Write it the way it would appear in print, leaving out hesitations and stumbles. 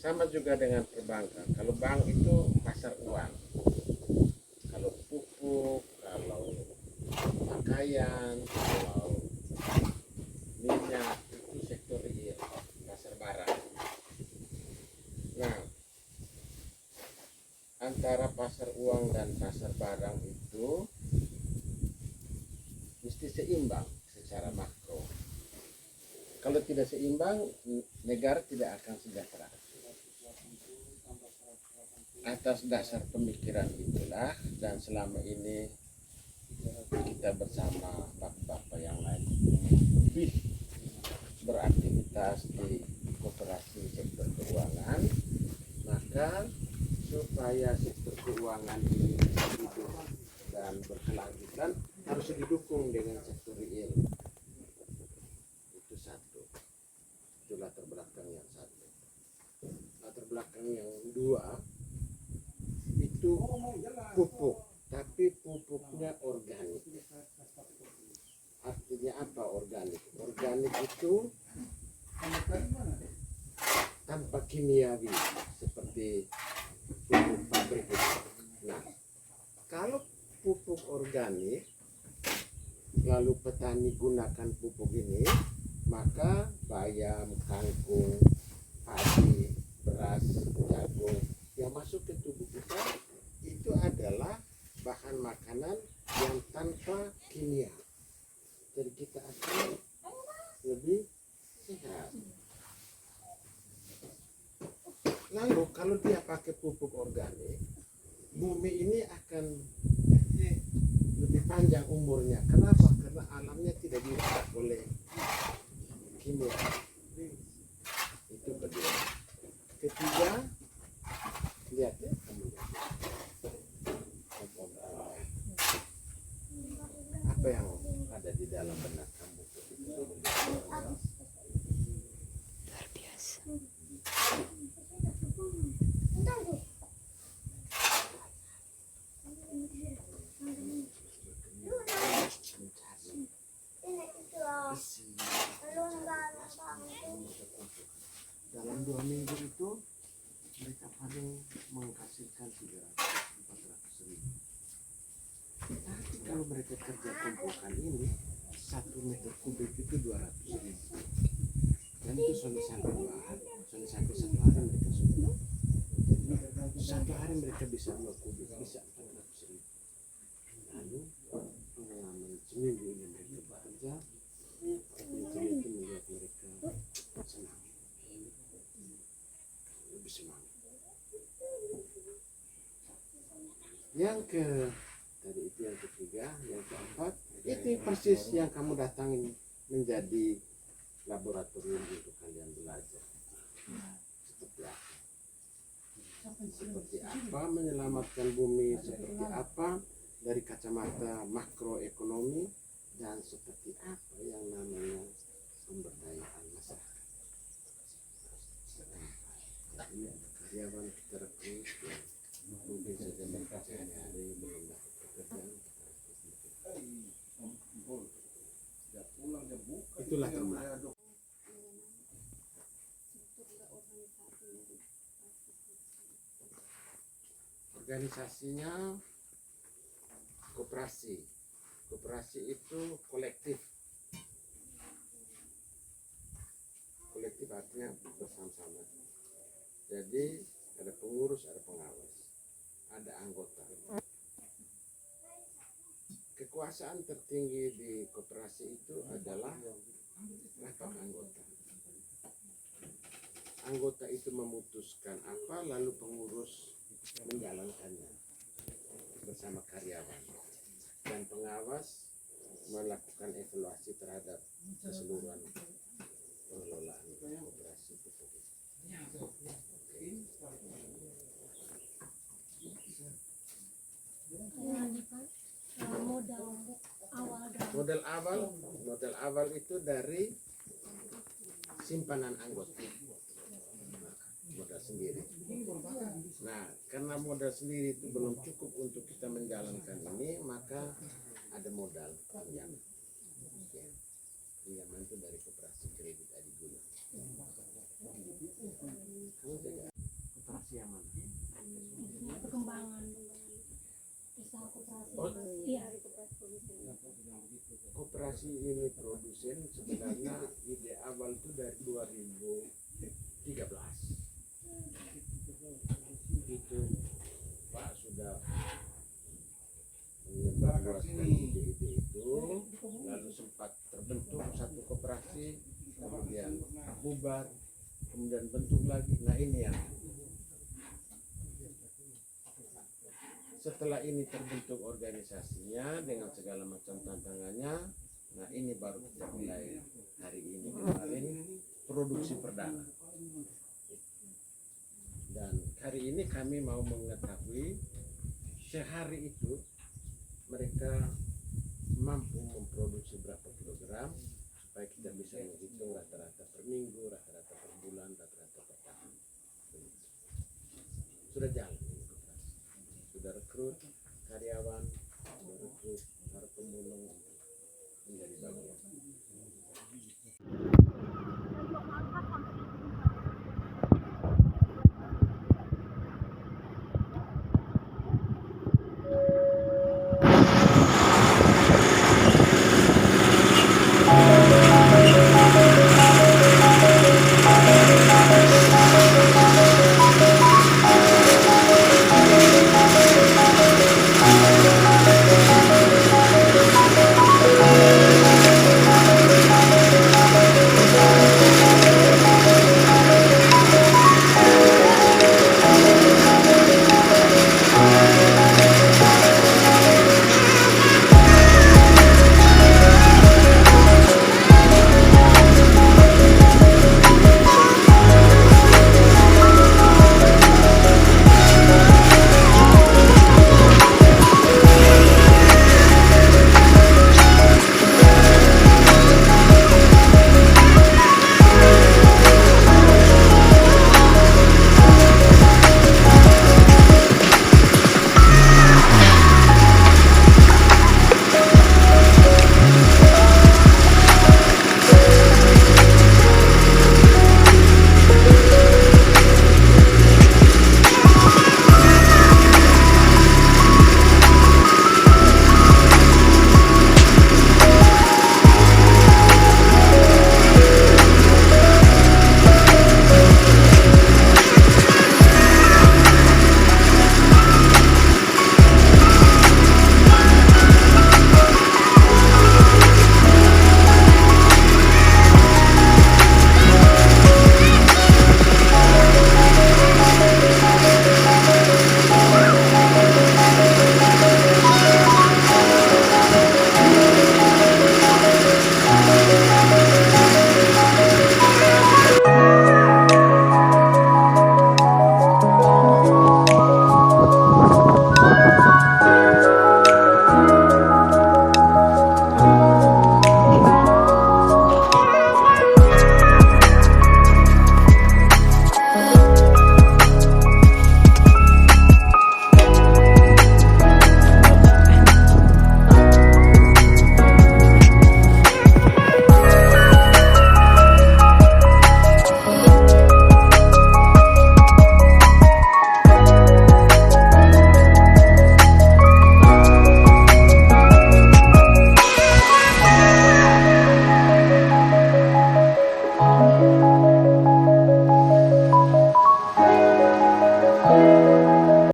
Sama juga dengan perbankan. Kalau bank itu pasar uang. Kalau pupuk, kalau pakaian, kalau minyak itu sektor real, pasar barang. Nah, antara pasar uang dan pasar barang itu mesti seimbang secara makro. Kalau tidak seimbang, negara tidak akan sejahtera. Atas dasar pemikiran itulah, dan selama ini kita bersama bapak-bapak yang lain lebih beraktivitas di koperasi sektor keuangan, maka supaya sektor keuangan ini hidup dan berkelanjutan harus didukung dengan sektor real. Itu satu. Itu latar belakang yang satu. Latar belakang yang dua itu pupuk, tapi pupuknya organik. Artinya apa organik? Organik itu tanpa kimiawi seperti pupuk pabrik itu. Nah, kalau pupuk organik lalu petani gunakan pupuk ini, maka bayam, kangkung, padi, beras, jagung yang masuk ke tubuh kita itu adalah bahan makanan yang tanpa kimia. Jadi kita akan lebih sehat. Lalu kalau dia pakai pupuk organik, bumi ini akan lebih panjang umurnya. Kenapa? Karena alamnya tidak dirusak oleh kimia. Itu kedua. Ketiga, lihat ya, kamu lihat. Apa yang ada di dalam benak kamu ketika kamu Luar biasa. dalam 2 minggu itu mereka paling menghasilkan 300-400 ribu. Tapi kalau mereka kerja kumpulkan ini 1 meter kubik itu 200 ribu. Dan itu sampai 2 hari, sampai 1 hari mereka sudah. Jadi 1 hari mereka bisa 2 kubik, bisa 400 ribu. Lalu pengalaman seminggu ini mereka bekerja, itu membuat mereka senang, lebih semangat. Tadi itu yang ketiga, yang keempat, itu persis yang kamu datangin menjadi laboratorium untuk kalian belajar. Seperti apa menyelamatkan bumi, seperti apa dari kacamata makroekonomi, dan seperti apa yang namanya pemberdayaan masyarakat. Ini karyawan kita rekrut yang mungkin saja mereka sehari-hari belum dapat pekerjaan. Itulah teman. Organisasinya koperasi. Koperasi itu kolektif. Kolektif artinya bersama-sama. Jadi ada pengurus, ada pengawas, ada anggota. Kekuasaan tertinggi di koperasi itu adalah rapat anggota. Anggota itu memutuskan apa, lalu pengurus menjalankannya bersama karyawan, dan pengawas melakukan evaluasi terhadap keseluruhan pengelolaan koperasi tersebut. Modal awal itu dari simpanan anggota, modal sendiri. Nah, karena modal sendiri itu belum cukup untuk kita menjalankan ini, maka ada modal pinjaman. Pinjaman itu dari koperasi kredit Adiguna. Kamu jaga. koperasi ini produsen sebenarnya ide awal itu dari 2013. Itu Pak sudah menyebarluaskan ide-ide itu, lalu sempat terbentuk satu koperasi, kemudian bubar, kemudian bentuk lagi. Nah ini yang setelah ini terbentuk organisasinya dengan segala macam tantangannya. Nah ini baru kita mulai hari ini kemarin produksi perdana. Dan hari ini kami mau mengetahui sehari itu mereka mampu memproduksi berapa